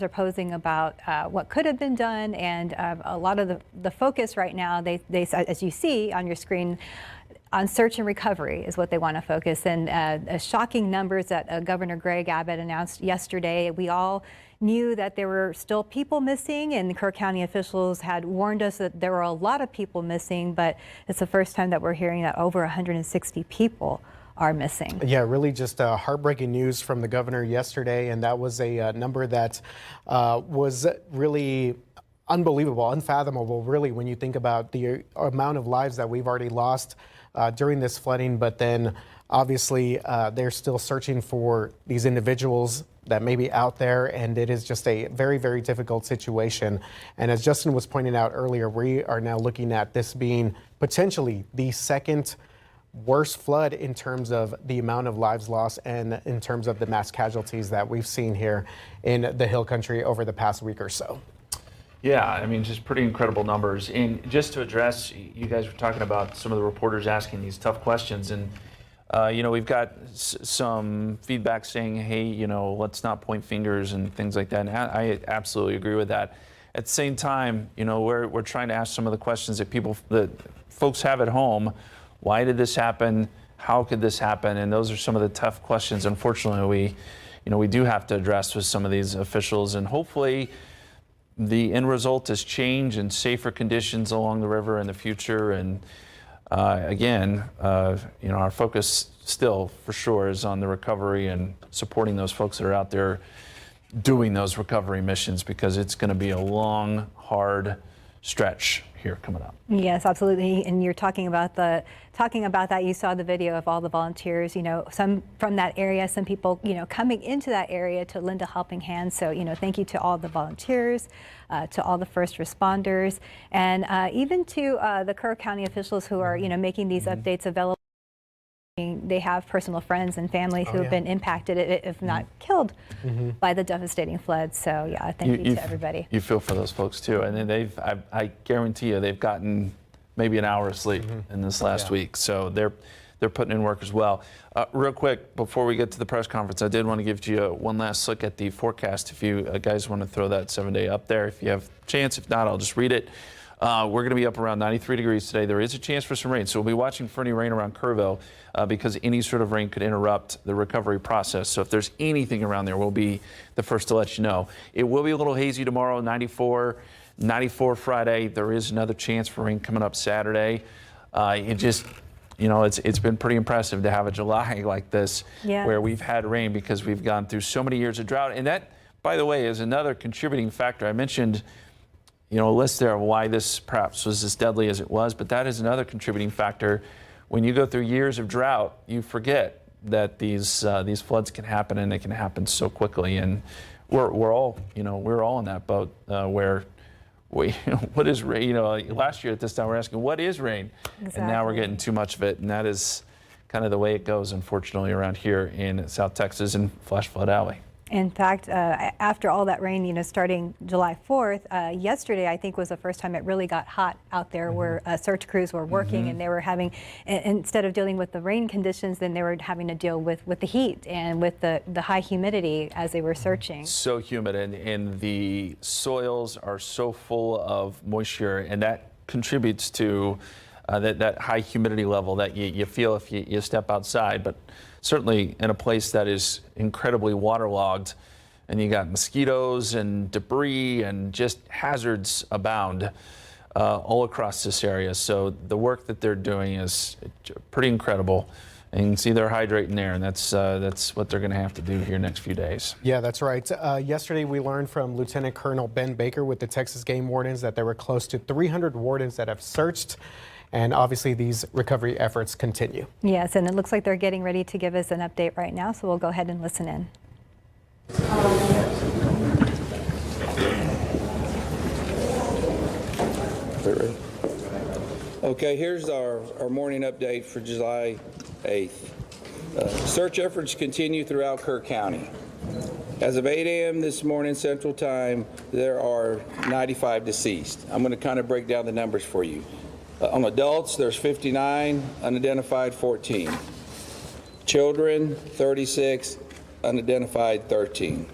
are posing about what could have been done, and a lot of the focus right now, they as you see on your screen, on search and recovery is what they want to focus. And shocking numbers that Governor Greg Abbott announced yesterday. We all knew that there were still people missing, and Kerr County officials had warned us that there were a lot of people missing, but it's the first time that we're hearing that over 160 people are missing. Yeah, really just heartbreaking news from the governor yesterday, and that was a number that was really unbelievable, unfathomable, really, when you think about the amount of lives that we've already lost during this flooding. But then obviously they're still searching for these individuals that may be out there, and it is just a very, very difficult situation. And as Justin was pointing out earlier, we are now looking at this being potentially the second worst flood in terms of the amount of lives lost and in terms of the mass casualties that we've seen here in the Hill Country over the past week or so. Yeah, I mean, just pretty incredible numbers. And just to address, you guys were talking about some of the reporters asking these tough questions, and you know, we've got some feedback saying, hey, you know, let's not point fingers and things like that. And I absolutely agree with that. At the same time, you know, we're trying to ask some of the questions that folks have at home. Why did this happen? How could this happen? And those are some of the tough questions, unfortunately, we do have to address with some of these officials. And hopefully the end result is change and safer conditions along the river in the future. And again, our focus still for sure is on the recovery and supporting those folks that are out there doing those recovery missions, because it's going to be a long, hard stretch here coming up. Yes, absolutely. And you're talking about that. You saw the video of all the volunteers, some from that area, some people, coming into that area to lend a helping hand. So, thank you to all the volunteers, to all the first responders, and even to the Kerr County officials who are, making these updates available. They have personal friends and family who have been impacted, if not killed, by the devastating floods. So yeah, thank you to everybody. You feel for those folks too, and then I guarantee you, they've gotten maybe an hour of sleep in this last week. So they're putting in work as well. Real quick, before we get to the press conference, I did want to give you one last look at the forecast. If you guys want to throw that 7-day up there, if you have a chance. If not, I'll just read it. We're going to be up around 93 degrees today. There is a chance for some rain, so we'll be watching for any rain around Kerrville because any sort of rain could interrupt the recovery process. So if there's anything around there, we'll be the first to let you know. It will be a little hazy tomorrow, 94 Friday. There is another chance for rain coming up Saturday. It's been pretty impressive to have a July like this where we've had rain, because we've gone through so many years of drought. And that, by the way, is another contributing factor. I mentioned a list there of why this perhaps was as deadly as it was, but that is another contributing factor. When you go through years of drought, you forget that these floods can happen, and they can happen so quickly. And we're all in that boat where what is rain? Last year at this time we're asking, what is rain? Exactly. And now we're getting too much of it, and that is kind of the way it goes, unfortunately, around here in South Texas and Flash Flood Alley. In fact, after all that rain, starting July 4th, yesterday I think was the first time it really got hot out there, where search crews were working and they were having, instead of dealing with the rain conditions, then they were having to deal with the heat and with the high humidity as they were searching. So humid, and the soils are so full of moisture, and that contributes to that high humidity level that you feel if you step outside. But certainly in a place that is incredibly waterlogged, and you got mosquitoes and debris and just hazards abound all across this area. So the work that they're doing is pretty incredible. And you can see they're hydrating there, and that's what they're going to have to do here next few days. Yeah, that's right. Yesterday we learned from Lieutenant Colonel Ben Baker with the Texas Game Wardens that there were close to 300 wardens that have searched. And obviously these recovery efforts continue. Yes, and it looks like they're getting ready to give us an update right now, so we'll go ahead and listen in. Okay, here's our morning update for July 8th. Search efforts continue throughout Kerr County. As of 8 a.m. this morning Central Time, there are 95 deceased. I'm going to kind of break down the numbers for you. On adults, there's 59, unidentified 14. Children, 36, unidentified 13.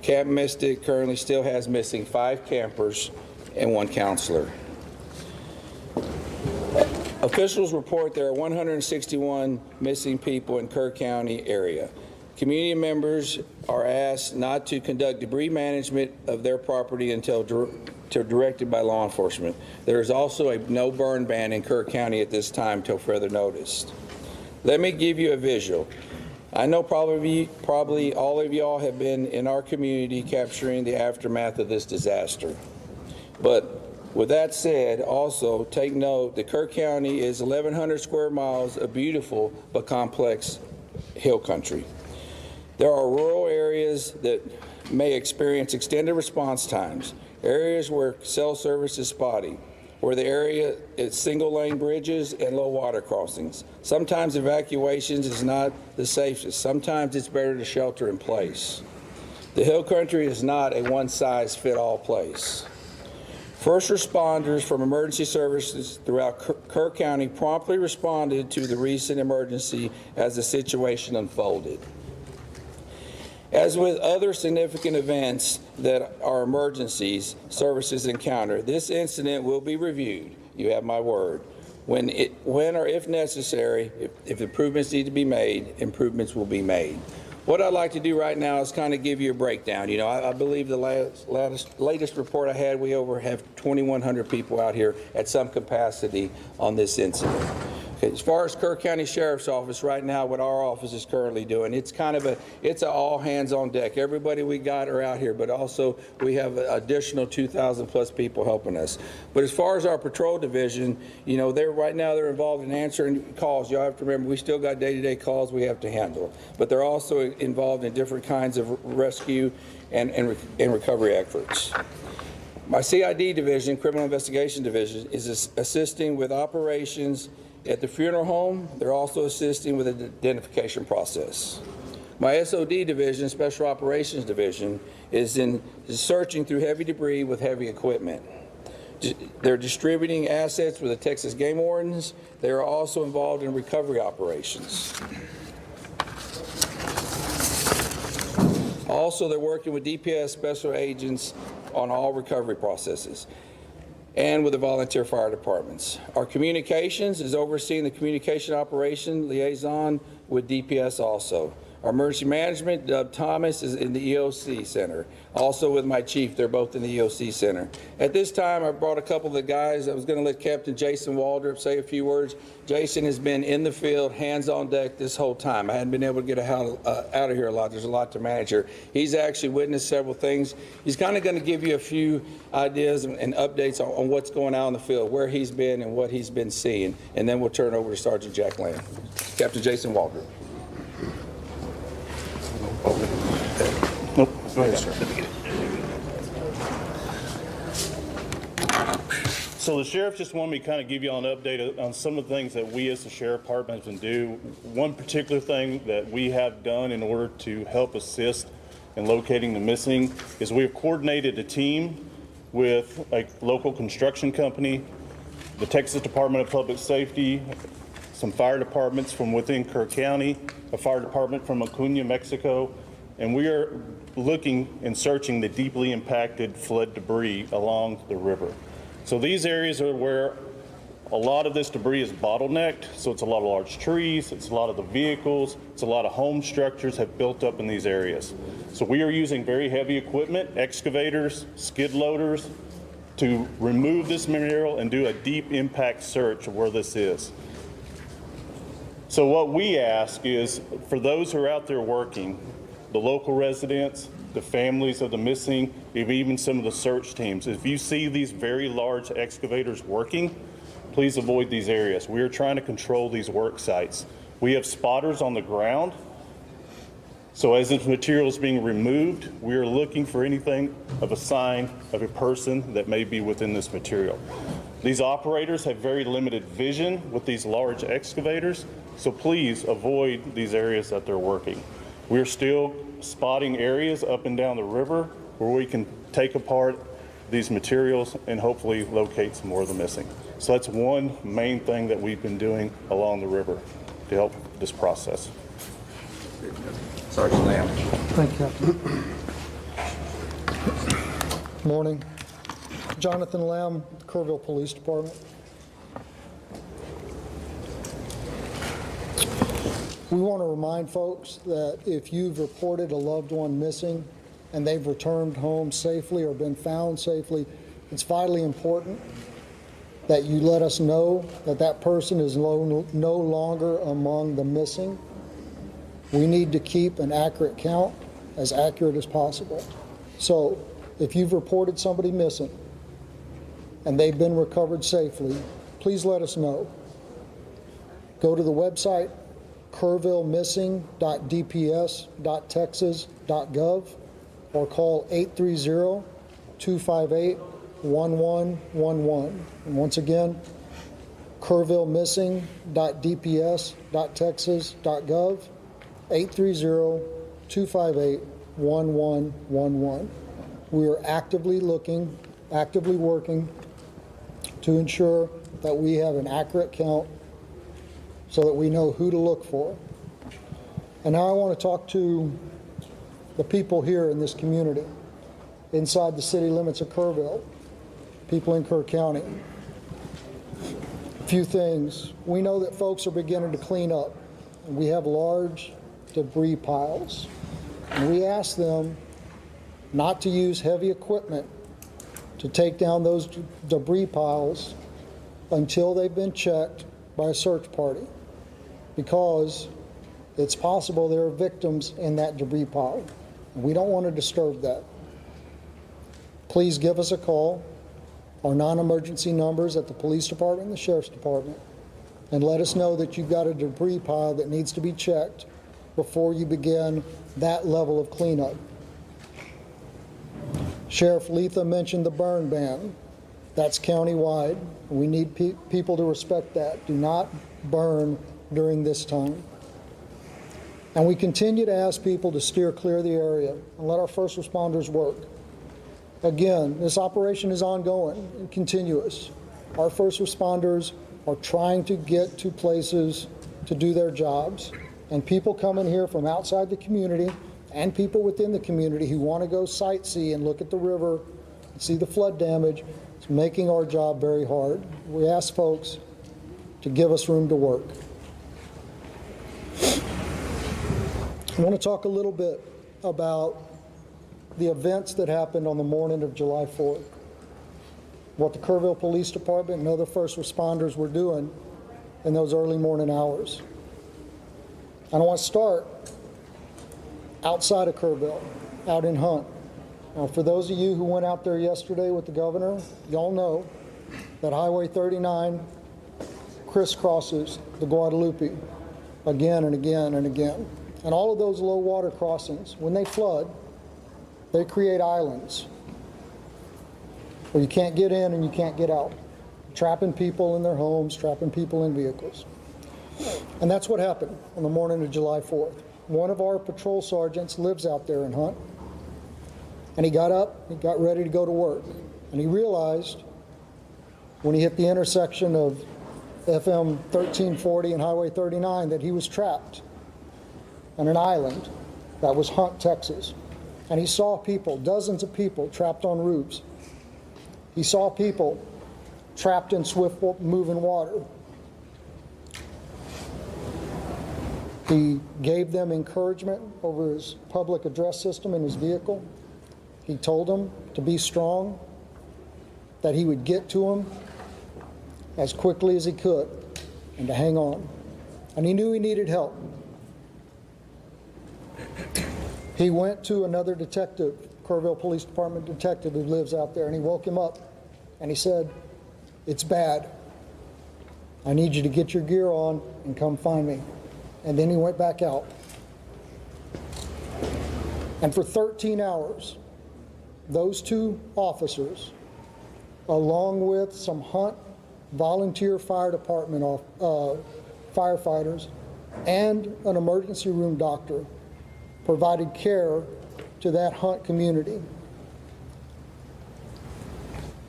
Camp Mystic currently still has missing 5 campers and 1 counselor. Officials report there are 161 missing people in Kerr County area. Community members are asked not to conduct debris management of their property until directed by law enforcement. There is also a no burn ban in Kerr County at this time till further notice. Let me give you a visual. I know probably all of y'all have been in our community capturing the aftermath of this disaster. But with that said, also take note that Kerr County is 1,100 square miles of beautiful but complex hill country. There are rural areas that may experience extended response times, areas where cell service is spotty, where the area is single-lane bridges and low water crossings. Sometimes evacuations is not the safest. Sometimes it's better to shelter in place. The hill country is not a one-size-fits-all place. First responders from emergency services throughout Kerr County promptly responded to the recent emergency as the situation unfolded. As with other significant events that are emergencies services encounter, this incident will be reviewed. You have my word. When or if necessary, if improvements need to be made, improvements will be made. What I'd like to do right now is kind of give you a breakdown. You know, I believe the latest report I had, we have 2,100 people out here at some capacity on this incident. Okay, as far as Kerr County Sheriff's Office right now, what our office is currently doing, it's an all hands on deck. Everybody we got are out here, but also we have an additional 2,000 plus people helping us. But as far as our patrol division, you know, right now they're involved in answering calls. Y'all have to remember, we still got day-to-day calls we have to handle, but they're also involved in different kinds of rescue and recovery efforts. My CID division, Criminal Investigation Division, is assisting with operations at the funeral home. They're also assisting with the identification process. My SOD division, Special Operations Division, is searching through heavy debris with heavy equipment. They're distributing assets with the Texas Game Wardens. They are also involved in recovery operations. Also, they're working with DPS special agents on all recovery processes and with the volunteer fire departments. Our communications is overseeing the communication operation liaison with DPS also. Our emergency management, Dub Thomas, is in the EOC Center. Also with my chief, they're both in the EOC Center. At this time, I brought a couple of the guys. I was going to let Captain Jason Waldrop say a few words. Jason has been in the field, hands on deck this whole time. I hadn't been able to get out of here a lot. There's a lot to manage here. He's actually witnessed several things. He's kind of going to give you a few ideas and updates on what's going on in the field, where he's been and what he's been seeing. And then we'll turn it over to Sergeant Jack Lamb. Captain Jason Waldrop. Nope. Go ahead, sir. So the sheriff just wanted me to kind of give you all an update on some of the things that we as the sheriff department can do. One particular thing that we have done in order to help assist in locating the missing is we have coordinated a team with a local construction company, the Texas Department of Public Safety, some fire departments from within Kerr County, a fire department from Acuña, Mexico, and we are looking and searching the deeply impacted flood debris along the river. So these areas are where a lot of this debris is bottlenecked, so it's a lot of large trees, it's a lot of the vehicles, it's a lot of home structures have built up in these areas. So we are using very heavy equipment, excavators, skid loaders, to remove this material and do a deep impact search of where this is. So what we ask is, for those who are out there working, the local residents, the families of the missing, even some of the search teams, if you see these very large excavators working, please avoid these areas. We are trying to control these work sites. We have spotters on the ground. So as this material is being removed, we are looking for anything of a sign of a person that may be within this material. These operators have very limited vision with these large excavators, so please avoid these areas that they're working. We're still spotting areas up and down the river where we can take apart these materials and hopefully locate some more of the missing. So that's one main thing that we've been doing along the river to help this process. Sergeant Lamb. Thank you, Captain. Morning. Jonathan Lamb, Kerrville Police Department. We want to remind folks that if you've reported a loved one missing and they've returned home safely or been found safely, it's vitally important that you let us know that that person is no longer among the missing. We need to keep an accurate count, as accurate as possible. So if you've reported somebody missing and they've been recovered safely, please let us know. Go to the website kerrvillemissing.dps.texas.gov or call 830-258-1111. And once again, kerrvillemissing.dps.texas.gov, 830-258-1111. We are actively working to ensure that we have an accurate count so that we know who to look for. And now I want to talk to the people here in this community, inside the city limits of Kerrville, people in Kerr County. A few things. We know that folks are beginning to clean up, and we have large debris piles. And we ask them not to use heavy equipment to take down those debris piles until they've been checked by a search party, because it's possible there are victims in that debris pile. We don't want to disturb that. Please give us a call, our non-emergency numbers at the police department and the sheriff's department, and let us know that you've got a debris pile that needs to be checked before you begin that level of cleanup. Sheriff Letha mentioned the burn ban. That's countywide. We need people to respect that. Do not burn during this time. And we continue to ask people to steer clear of the area and let our first responders work. Again, this operation is ongoing and continuous. Our first responders are trying to get to places to do their jobs. And people come in here from outside the community and people within the community who want to go sightsee and look at the river and see the flood damage. It's making our job very hard. We ask folks to give us room to work. I want to talk a little bit about the events that happened on the morning of July 4th, what the Kerrville Police Department and other first responders were doing in those early morning hours. And I want to start outside of Kerrville, out in Hunt. Now, for those of you who went out there yesterday with the governor, y'all know that Highway 39 crisscrosses the Guadalupe again and again and again. And all of those low water crossings, when they flood, they create islands where you can't get in and you can't get out, trapping people in their homes, trapping people in vehicles. And that's what happened on the morning of July 4th. One of our patrol sergeants lives out there in Hunt, and he got up, he got ready to go to work, and he realized when he hit the intersection of FM 1340 and Highway 39 that he was trapped on an island that was Hunt, Texas. And he saw people, dozens of people trapped on roofs. He saw people trapped in swift moving water. He gave them encouragement over his public address system in his vehicle. He told them to be strong, that he would get to them as quickly as he could, and to hang on. And he knew he needed help. He went to another detective, Kerrville Police Department detective who lives out there, and he woke him up and he said, "It's bad. I need you to get your gear on and come find me." And then he went back out. And for 13 hours, those two officers, along with some Hunt volunteer fire department firefighters and an emergency room doctor, provided care to that Hunt community.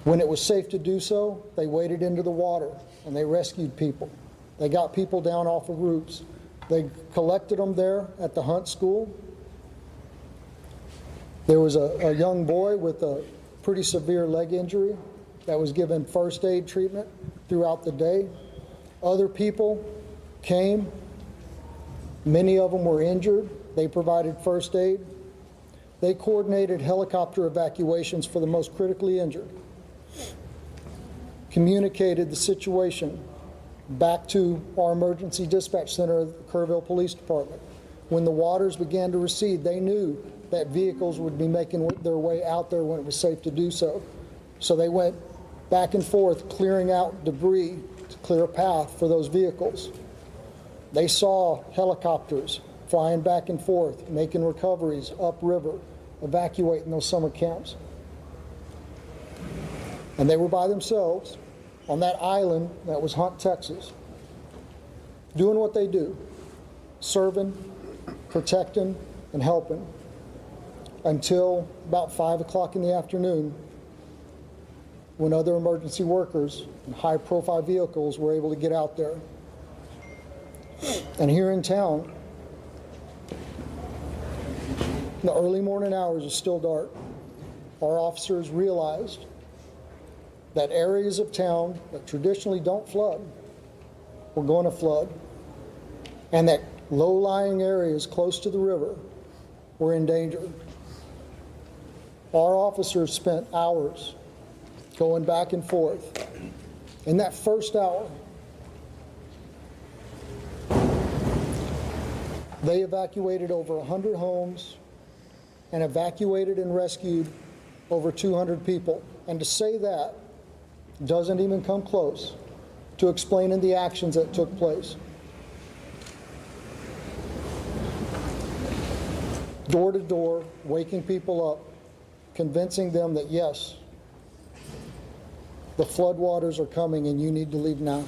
When it was safe to do so, they waded into the water and they rescued people. They got people down off of roofs. They collected them there at the Hunt School. There was a young boy with a pretty severe leg injury that was given first aid treatment throughout the day. Other people came. Many of them were injured. They provided first aid. They coordinated helicopter evacuations for the most critically injured, communicated the situation back to our emergency dispatch center of the Kerrville Police Department. When the waters began to recede, they knew that vehicles would be making their way out there when it was safe to do so. So they went back and forth, clearing out debris to clear a path for those vehicles. They saw helicopters flying back and forth, making recoveries upriver, evacuating those summer camps. And they were by themselves on that island that was Hunt, Texas, doing what they do, serving, protecting, and helping, until about 5 o'clock in the afternoon, when other emergency workers and high-profile vehicles were able to get out there. And here in town, in the early morning hours, it's still dark, our officers realized that areas of town that traditionally don't flood were going to flood, and that low-lying areas close to the river were in danger. Our officers spent hours going back and forth. In that first hour, they evacuated over 100 homes and evacuated and rescued over 200 people. And to say that doesn't even come close to explaining the actions that took place. Door to door, waking people up, convincing them that yes, the floodwaters are coming and you need to leave now.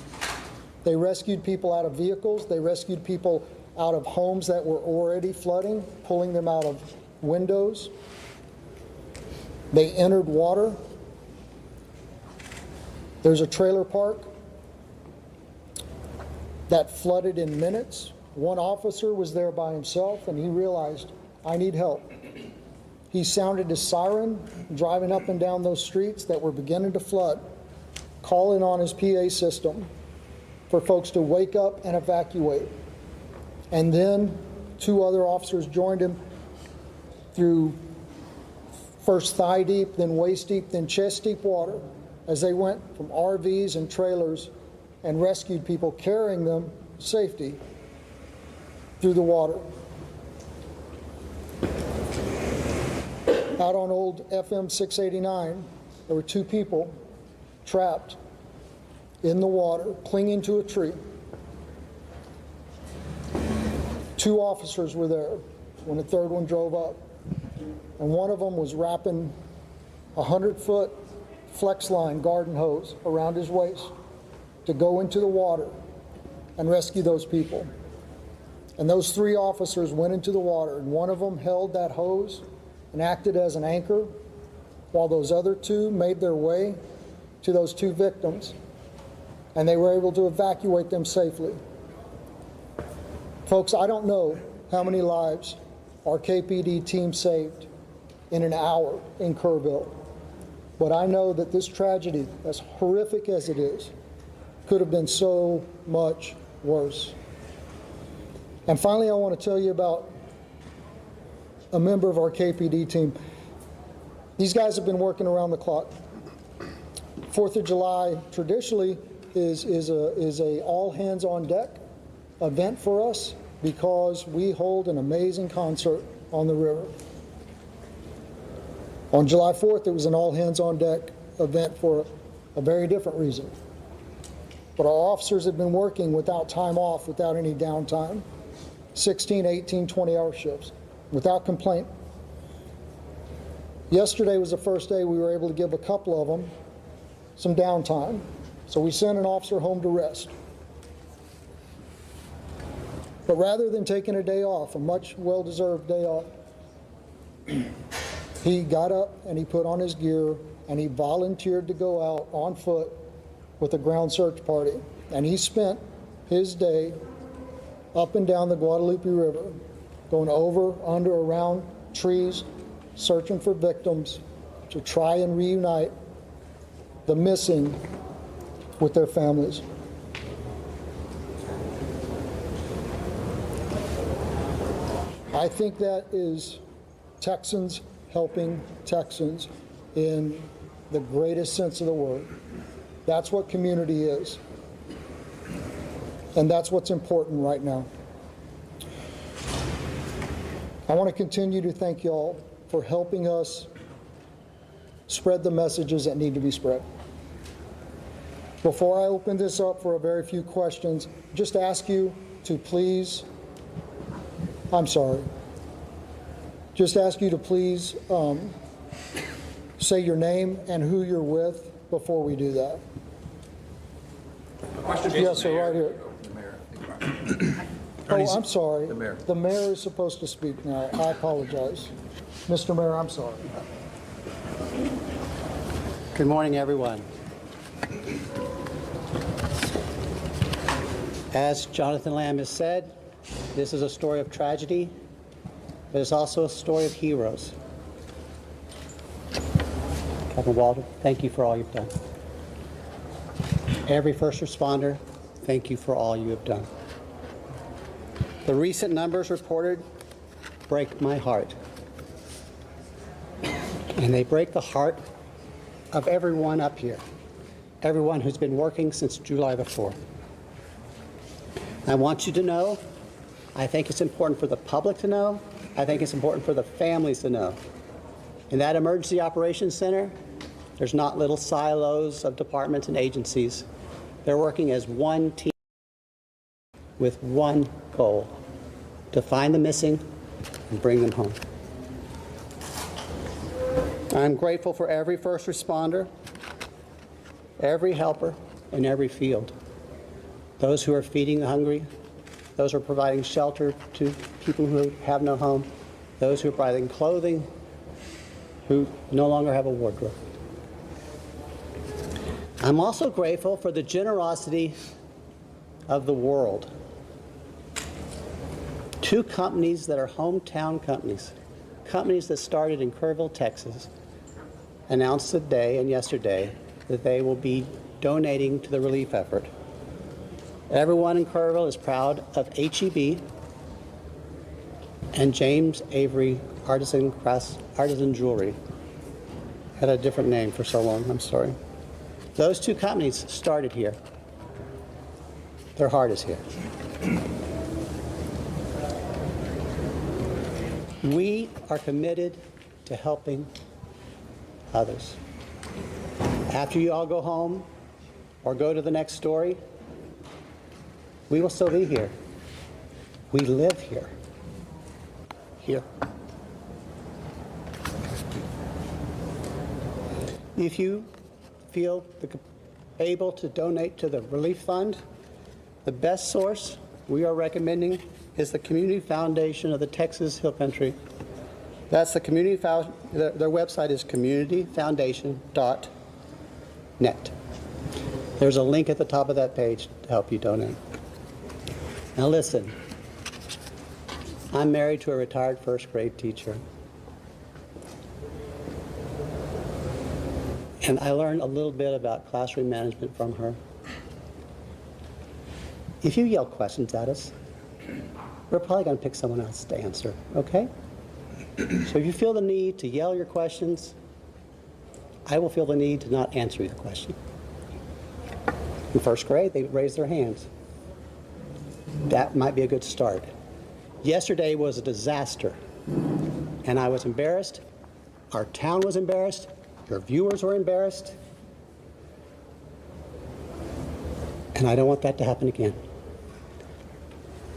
They rescued people out of vehicles. They rescued people out of homes that were already flooding, pulling them out of windows. They entered water. There's a trailer park that flooded in minutes. One officer was there by himself and he realized, I need help. He sounded his siren, driving up and down those streets that were beginning to flood, calling on his PA system for folks to wake up and evacuate. And then 2 other officers joined him through first thigh deep, then waist deep, then chest deep water, as they went from RVs and trailers and rescued people, carrying them safety through the water. Out on old FM 689, there were 2 people trapped in the water, clinging to a tree. 2 officers were there when the 3rd one drove up. And one of them was wrapping a 100-foot flex line garden hose around his waist to go into the water and rescue those people. And those 3 officers went into the water, and one of them held that hose and acted as an anchor, while those other 2 made their way to those 2 victims, and they were able to evacuate them safely. Folks, I don't know how many lives our KPD team saved in an hour in Kerrville, but I know that this tragedy, as horrific as it is, could have been so much worse. And finally, I want to tell you about a member of our KPD team. These guys have been working around the clock. 4th of July traditionally is a all hands on deck event for us because we hold an amazing concert on the river. On July 4th, it was an all hands on deck event for a very different reason. But our officers have been working without time off, without any downtime, 16, 18, 20-hour shifts, without complaint. Yesterday was the first day we were able to give a couple of them some downtime. So we sent an officer home to rest. But rather than taking a day off, a much well-deserved day off, he got up and he put on his gear and he volunteered to go out on foot with a ground search party. And he spent his day up and down the Guadalupe River, going over, under, around trees, searching for victims, to try and reunite the missing with their families. I think that is Texans helping Texans in the greatest sense of the word. That's what community is. And that's what's important right now. I want to continue to thank y'all for helping us spread the messages that need to be spread. Before I open this up for a very few questions, just ask you to please, just ask you to please say your name and who you're with before we do that. Yes, sir, right here. Oh, I'm sorry. The mayor. The mayor is supposed to speak now. I apologize. Mr. Mayor, I'm sorry. Good morning, everyone. As Jonathan Lamb has said, this is a story of tragedy, but it's also a story of heroes. Captain Walter, thank you for all you've done. Every first responder, thank you for all you have done. The recent numbers reported break my heart. And they break the heart of everyone up here, everyone who's been working since July the 4th. I want you to know, I think it's important for the public to know, I think it's important for the families to know. In that Emergency Operations Center, there's not little silos of departments and agencies. They're working as one team with one goal, to find the missing and bring them home. I'm grateful for every first responder, every helper in every field. Those who are feeding the hungry, those who are providing shelter to people who have no home, those who are providing clothing, who no longer have a wardrobe. I'm also grateful for the generosity of the world. Two companies that are hometown companies, companies that started in Kerrville, Texas, announced today and yesterday that they will be donating to the relief effort. Everyone in Kerrville is proud of HEB and James Avery Artisan Jewelry. Had a different name for so long, I'm sorry. Those two companies started here. Their heart is here. We are committed to helping others. After you all go home or go to the next story, we will still be here. We live here. Here. If you feel able to donate to the relief fund, the best source we are recommending is the Community Foundation of the Texas Hill Country. That's the community, their website is communityfoundation.net. There's a link at the top of that page to help you donate. Now listen, I'm married to a retired first grade teacher. And I learned a little bit about classroom management from her. If you yell questions at us, we're probably going to pick someone else to answer, okay? So if you feel the need to yell your questions, I will feel the need to not answer the question. In first grade, they raised their hands. That might be a good start. Yesterday was a disaster, and I was embarrassed. Our town was embarrassed. Your viewers were embarrassed. And I don't want that to happen again.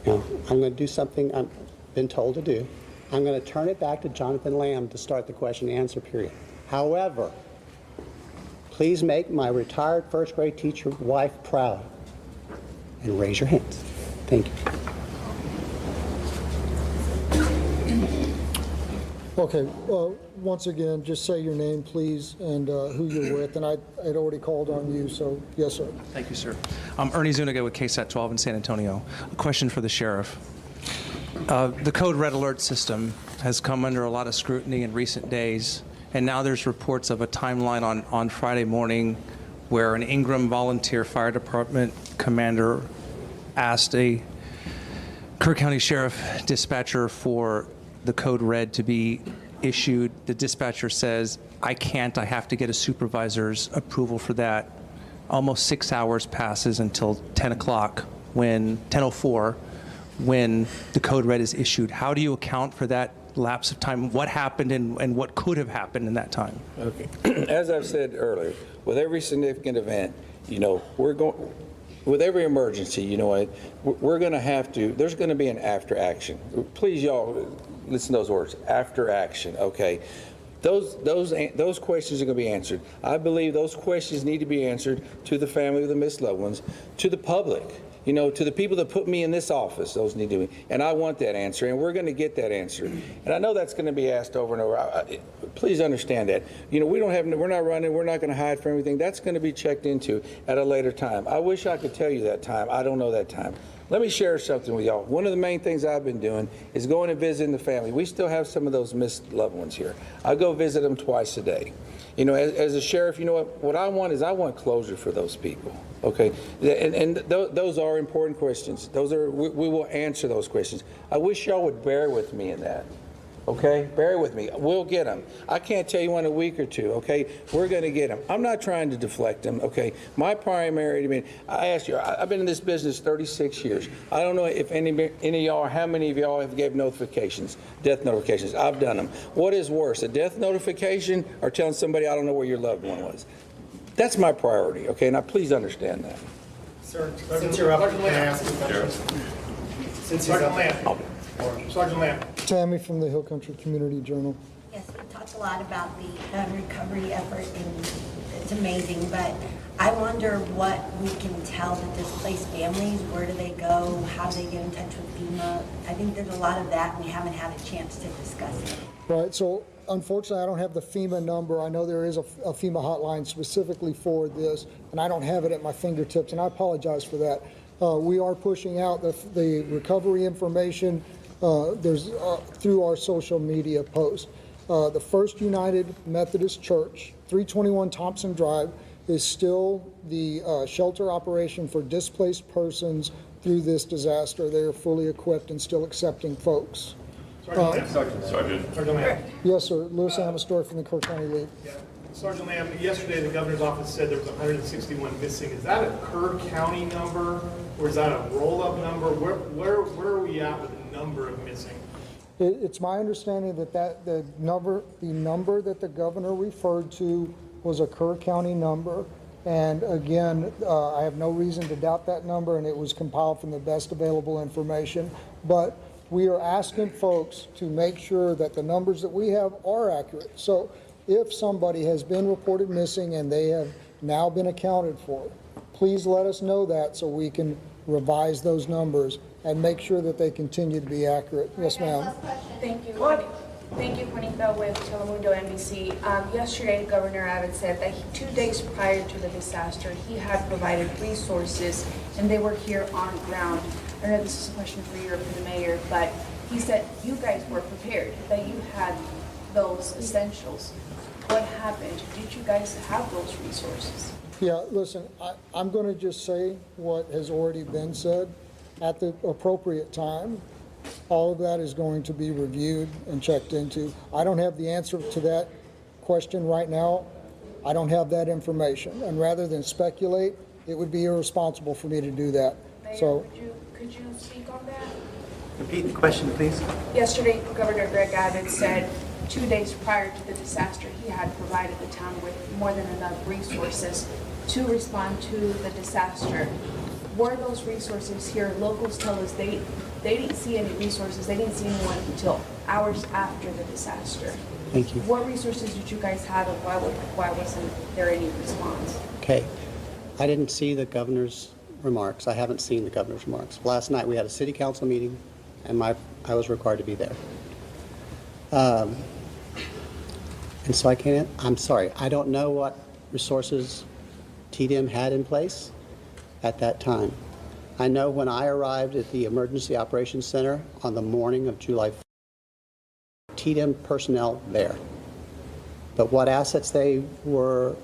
Now, I'm going to do something I've been told to do. I'm going to turn it back to Jonathan Lamb to start the question and answer period. However, please make my retired first grade teacher wife proud and raise your hands. Thank you. Okay, once again, just say your name, please, and who you're with. And I'd already called on you, so yes, sir. Thank you, sir. I'm Ernie Zuniga with KSAT 12 in San Antonio. A question for the sheriff. The code red alert system has come under a lot of scrutiny in recent days. And now there's reports of a timeline on Friday morning where an Ingram Volunteer Fire Department commander asked a Kerr County Sheriff dispatcher for the code red to be issued. The dispatcher says, I can't, I have to get a supervisor's approval for that. Almost 6 hours passes until 10 o'clock, when 10:04, when the code red is issued. How do you account for that lapse of time? What happened and what could have happened in that time? Okay. As I've said earlier, with every significant event, we're going, with every emergency, we're going to have to, there's going to be an after action. Please, y'all, listen to those words, after action, okay? Those questions are going to be answered. I believe those questions need to be answered to the family of the missed loved ones, to the public, to the people that put me in this office. Those need to be, and I want that answer, and we're going to get that answer. And I know that's going to be asked over and over. Please understand that. We're not running. We're not going to hide from everything. That's going to be checked into at a later time. I wish I could tell you that time. I don't know that time. Let me share something with y'all. One of the main things I've been doing is going and visiting the family. We still have some of those missed loved ones here. I go visit them twice a day. As a sheriff, what I want is I want closure for those people. Okay, and those are important questions. We will answer those questions. I wish y'all would bear with me in that. Okay, bear with me. We'll get them. I can't tell you in a week or two. Okay, we're going to get them. I'm not trying to deflect them. Okay, my primary. I asked you. I've been in this business 36 years. I don't know if any of y'all, how many of y'all have gave notifications, death notifications. I've done them. What is worse, a death notification or telling somebody I don't know where your loved one was? That's my priority. Okay, now please understand that. Sir, since you're up, can I ask a question? Since he's up. Sergeant Lamb. Tammy from the Hill Country Community Journal. Yes, we talked a lot about the recovery effort, and it's amazing, but I wonder what we can tell the displaced families. Where do they go? How do they get in touch with FEMA? I think there's a lot of that. We haven't had a chance to discuss it. Right, so unfortunately, I don't have the FEMA number. I know there is a FEMA hotline specifically for this, and I don't have it at my fingertips, and I apologize for that. We are pushing out the recovery information through our social media posts. The First United Methodist Church, 321 Thompson Drive, is still the shelter operation for displaced persons through this disaster. They are fully equipped and still accepting folks. Sergeant Lamb. Yes, sir. Lewis Amastor from the Kerr County League. Yeah. Sergeant Lamb, yesterday the governor's office said there was 161 missing. Is that a Kerr County number, or is that a roll-up number? Where are we at with the number of missing? It's my understanding that the number that the governor referred to was a Kerr County number. And again, I have no reason to doubt that number, and it was compiled from the best available information. But we are asking folks to make sure that the numbers that we have are accurate. So if somebody has been reported missing and they have now been accounted for, please let us know that so we can revise those numbers and make sure that they continue to be accurate. Yes, ma'am. Thank you. Thank you, Juanita with Telemundo NBC. Yesterday, Governor Abbott said that 2 days prior to the disaster, he had provided resources and they were here on ground. I know this is a question for you or for the mayor, but he said you guys were prepared, that you had those essentials. What happened? Did you guys have those resources? Yeah, listen, I'm going to just say what has already been said. At the appropriate time, all of that is going to be reviewed and checked into. I don't have the answer to that question right now. I don't have that information. And rather than speculate, it would be irresponsible for me to do that. Mayor, So, could you speak on that? Repeat the question, please. Yesterday, Governor Greg Abbott said 2 days prior to the disaster, he had provided the town with more than enough resources to respond to the disaster. Were those resources here? Locals tell us they didn't see any resources. They didn't see anyone until hours after the disaster. Thank you. What resources did you guys have, and why wasn't there any response? Okay. I didn't see the governor's remarks. I haven't seen the governor's remarks. Last night we had a city council meeting, and I was required to be there. And so I'm sorry, I don't know what resources TDM had in place at that time. I know when I arrived at the Emergency Operations Center on the morning of July 4th, TDM personnel there. But what assets they were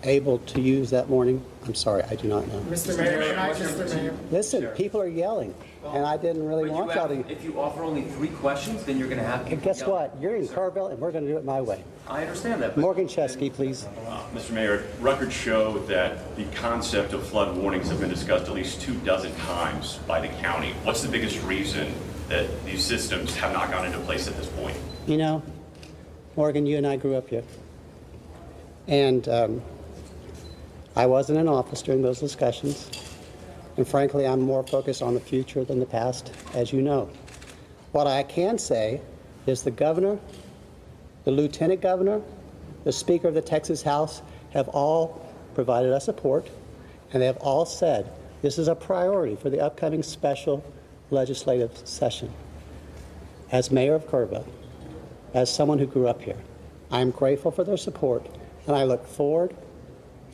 able to use that morning, I'm sorry, I do not know. Mr. Mayor, Mr. Mayor. Listen, people are yelling, and I didn't really want y'all to. If you offer only 3 questions, then you're going to have people And guess yelling. what? You're in Kerrville, and we're going to do it my way. I understand that. But Morgan Chesky, please. Mr. Mayor, records show that the concept of flood warnings have been discussed at least 24 times by the county. What's the biggest reason that these systems have not gone into place at this point? You know, Morgan, you and I grew up here. And I wasn't in office during those discussions. And frankly, I'm more focused on the future than the past, as you know. What I can say is the governor, the lieutenant governor, the Speaker of the Texas House have all provided us support, and they have all said this is a priority for the upcoming special legislative session. As mayor of Kerrville, as someone who grew up here, I'm grateful for their support, and I look forward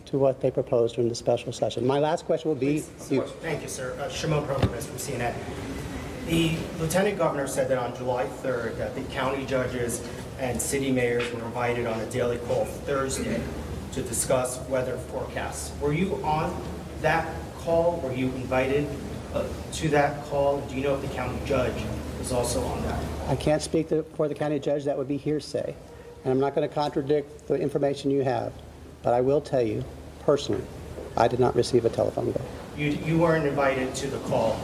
to what they propose during the special session. My last question will be you. Thank you, sir. Shimon Provost from CNN. The lieutenant governor said that on July 3rd that the county judges and city mayors were invited on a daily call Thursday to discuss weather forecasts. Were you on that call? Were you invited to that call? Do you know if the county judge was also on that? I can't speak for the county judge. That would be hearsay. And I'm not going to contradict the information you have. But I will tell you, personally, I did not receive a telephone call. You weren't invited to the call?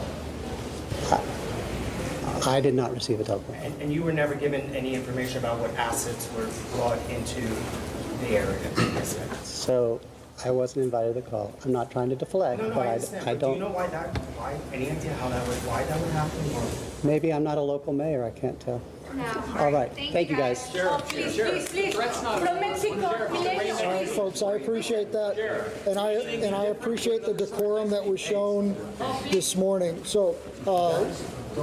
I did not receive a telephone call. And you were never given any information about what assets were brought into the area? So I wasn't invited to the call. I'm not trying to deflect, No, but I understand. I But don't. do you know why, any idea why that would happen? Or? Maybe I'm not a local mayor. I can't tell. All right. Thank you, guys. Please. From Mexico, All right, folks, I appreciate that, and I appreciate the decorum that was shown this morning. So,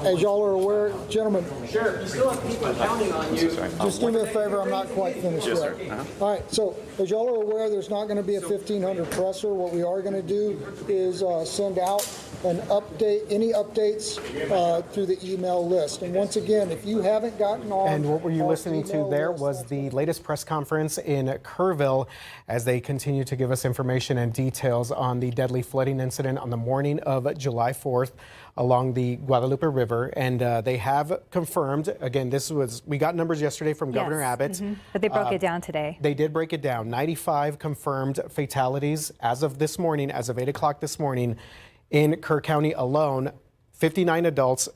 as y'all are aware, gentlemen, Sure, you still have people counting on you. just do me a favor, I'm not quite finished yet. All right, so as y'all are aware, there's not going to be a 1,500 presser. What we are going to do is send out an update, any updates through the email list. And once again, if you haven't gotten on... And what were you our listening to email there list, was the latest press conference in Kerrville as they continue to give us information and details on the deadly flooding incident on the morning of July 4th along the Guadalupe River. And they have confirmed, again, we got numbers yesterday from Governor Abbott. But they broke it down today. They did break it down. 95 confirmed fatalities as of this morning, as of 8 o'clock this morning in Kerr County alone. 59 adults,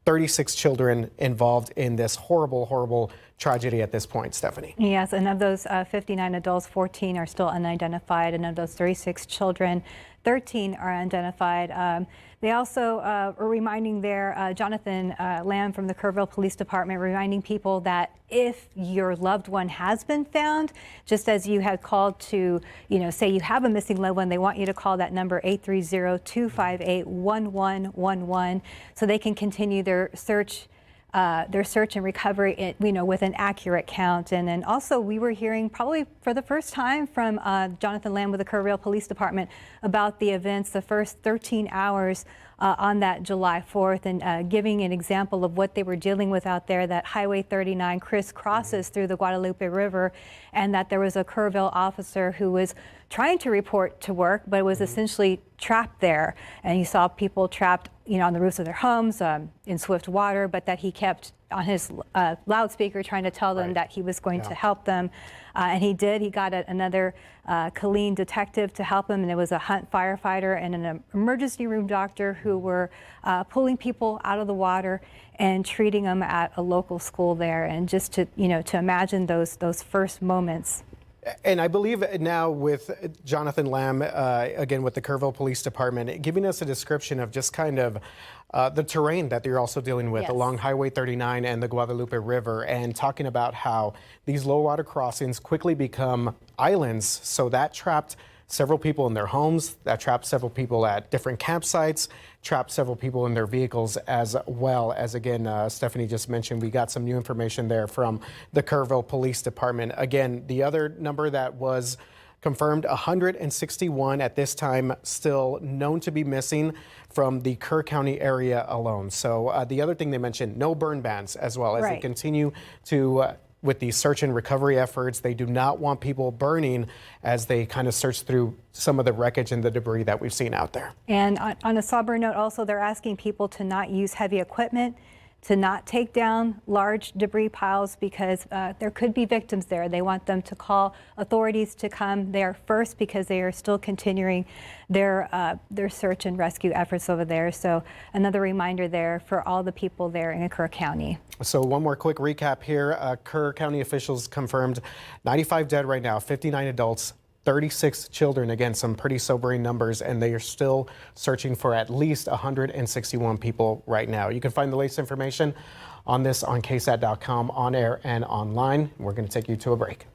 36 children involved in this horrible, horrible tragedy at this point, Stephanie. Yes, and of those 59 adults, 14 are still unidentified, and of those 36 children, 13 are unidentified. They also are reminding Jonathan Lamb from the Kerrville Police Department, reminding people that if your loved one has been found, just as you had called to, say you have a missing loved one, they want you to call that number 830-258-1111 so they can continue their search and recovery, with an accurate count. And then also we were hearing probably for the first time from Jonathan Lamb with the Kerrville Police Department about the events, the first 13 hours on that July 4th, and giving an example of what they were dealing with out there, that Highway 39 crisscrosses through the Guadalupe River, and that there was a Kerrville officer who was trying to report to work, but was essentially trapped there. And you saw people trapped, on the roofs of their homes in swift water, but that he kept on his loudspeaker trying to tell them that he was going to help them. And he did. He got another Colleen detective to help him, and it was a Hunt firefighter and an emergency room doctor who were pulling people out of the water and treating them at a local school there. And just to, to imagine those first moments. And I believe now with Jonathan Lamb, again with the Kerrville Police Department, giving us a description of just kind of the terrain that they're also dealing with along Highway 39 and the Guadalupe River, and talking about how these low water crossings quickly become islands. So that trapped several people in their homes, that trapped several people at different campsites, trapped several people in their vehicles, as well as, again, Stephanie just mentioned, we got some new information there from the Kerrville Police Department. Again, the other number that was confirmed, 161 at this time, still known to be missing from the Kerr County area alone. So the other thing they mentioned, no burn bans as well, as they continue to with the search and recovery efforts. They do not want people burning as they kind of search through some of the wreckage and the debris that we've seen out there. And on a somber note also, they're asking people to not use heavy equipment, to not take down large debris piles because there could be victims there. They want them to call authorities to come there first because they are still continuing their search and rescue efforts over there. So another reminder there for all the people there in Kerr County. So one more quick recap here. Kerr County officials confirmed 95 dead right now, 59 adults, 36 children, again, some pretty sobering numbers, and they are still searching for at least 161 people right now. You can find the latest information on this on ksat.com, on air and online. We're going to take you to a break.